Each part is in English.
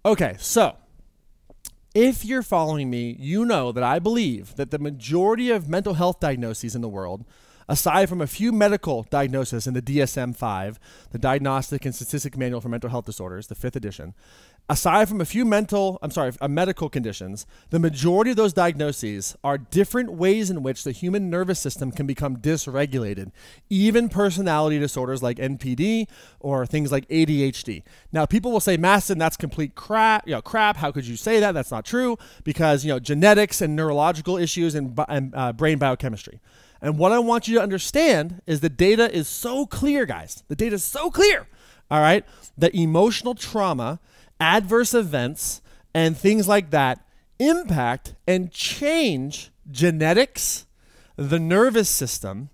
Okay, so if you're following me, you know that I believe that the majority of mental health diagnoses in the world, aside from a few medical diagnoses in the DSM-5, the Diagnostic and Statistic Manual for Mental Health Disorders, the 5th edition, aside from a few medical conditions, the majority of those diagnoses are different ways in which the human nervous system can become dysregulated, even personality disorders like NPD or things like ADHD. Now, people will say, Mastin, that's complete crap. How could you say that? That's not true because, genetics and neurological issues and brain biochemistry. And what I want you to understand is the data is so clear, guys. The data is so clear, all right, that emotional trauma, adverse events, and things like that impact and change genetics, the nervous system,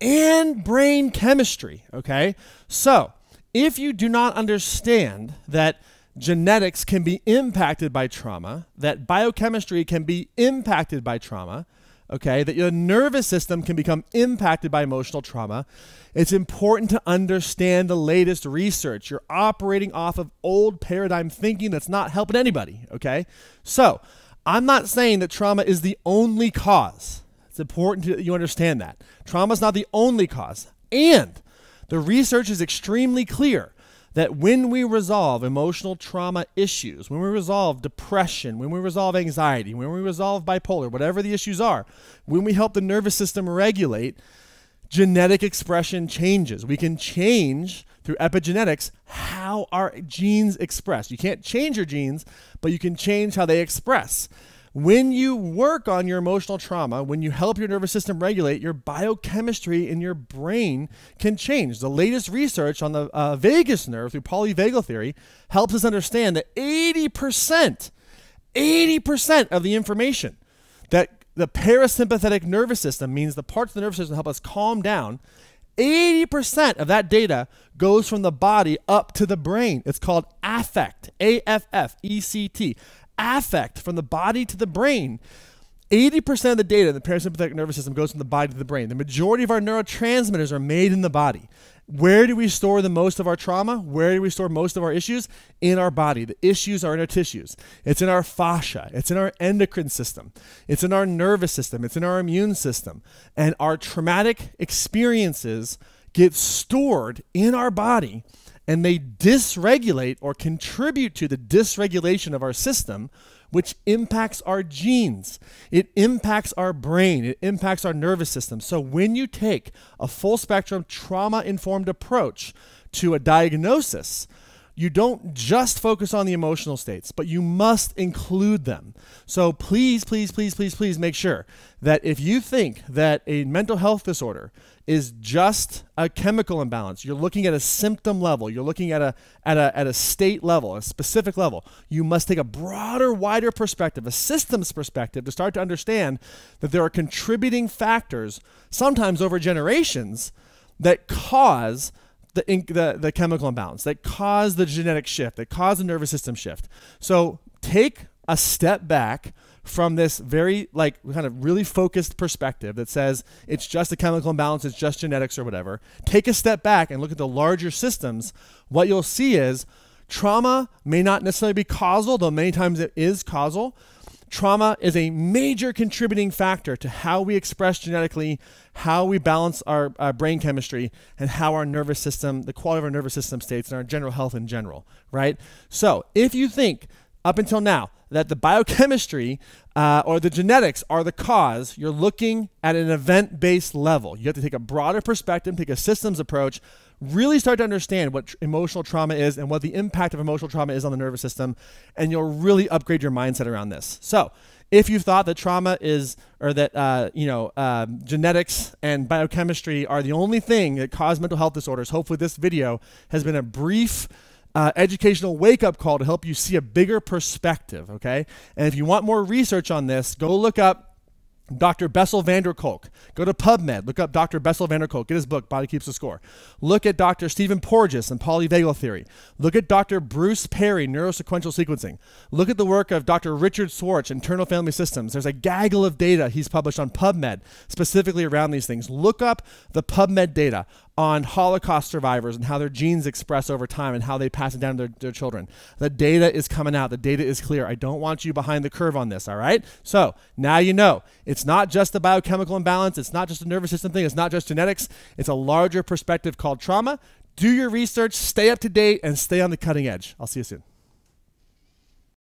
and brain chemistry, okay? So if you do not understand that genetics can be impacted by trauma, that biochemistry can be impacted by trauma, okay, that your nervous system can become impacted by emotional trauma, it's important to understand the latest research. You're operating off of old paradigm thinking that's not helping anybody, okay? So I'm not saying that trauma is the only cause. It's important that you understand that. Trauma is not the only cause. And the research is extremely clear that when we resolve emotional trauma issues, when we resolve depression, when we resolve anxiety, when we resolve bipolar, whatever the issues are, when we help the nervous system regulate, genetic expression changes. We can change through epigenetics how our genes express. You can't change your genes, but you can change how they express. When you work on your emotional trauma, when you help your nervous system regulate, your biochemistry in your brain can change. The latest research on the vagus nerve through polyvagal theory helps us understand that 80% of the information that the parasympathetic nervous system, means the parts of the nervous system that help us calm down, 80% of that data goes from the body up to the brain. It's called affect, A-F-F-E-C-T. Affect from the body to the brain. 80% of the data in the parasympathetic nervous system goes from the body to the brain. The majority of our neurotransmitters are made in the body. Where do we store the most of our trauma? Where do we store most of our issues? In our body. The issues are in our tissues. It's in our fascia. It's in our endocrine system. It's in our nervous system. It's in our immune system. And our traumatic experiences get stored in our body, and they dysregulate or contribute to the dysregulation of our system, which impacts our genes. It impacts our brain. It impacts our nervous system. So when you take a full spectrum trauma-informed approach to a diagnosis, you don't just focus on the emotional states, but you must include them. So please, please, please, please, please make sure that if you think that a mental health disorder is just a chemical imbalance, you're looking at a symptom level, you're looking at a state level, a specific level, you must take a broader, wider perspective, a systems perspective, to start to understand that there are contributing factors, sometimes over generations, that cause the chemical imbalance, that cause the genetic shift, that cause the nervous system shift. So take a step back from this very kind of really focused perspective that says it's just a chemical imbalance, it's just genetics or whatever. Take a step back and look at the larger systems. What you'll see is trauma may not necessarily be causal, though many times it is causal. Trauma is a major contributing factor to how we express genetically, how we balance our brain chemistry, and how our nervous system, the quality of our nervous system states, and our general health in general, right? So if you think up until now that the biochemistry or the genetics are the cause, you're looking at an event-based level. You have to take a broader perspective, take a systems approach, really start to understand what emotional trauma is and what the impact of emotional trauma is on the nervous system, and you'll really upgrade your mindset around this. So if you thought that trauma is, or that genetics and biochemistry are the only thing that cause mental health disorders, hopefully this video has been a brief educational wake-up call to help you see a bigger perspective, okay? And if you want more research on this, go look up Dr. Bessel van der Kolk. Go to PubMed. Look up Dr. Bessel van der Kolk. Get his book, Body Keeps the Score. Look at Dr. Stephen Porges and polyvagal theory. Look at Dr. Bruce Perry, neurosequential sequencing. Look at the work of Dr. Richard Schwartz, internal family systems. There's a gaggle of data he's published on PubMed, specifically around these things. Look up the PubMed data. on Holocaust survivors and how their genes express over time and how they pass it down to their children. The data is coming out. The data is clear. I don't want you behind the curve on this, all right? So now you know. It's not just a biochemical imbalance. It's not just a nervous system thing. It's not just genetics. It's a larger perspective called trauma. Do your research, stay up to date, and stay on the cutting edge. I'll see you soon.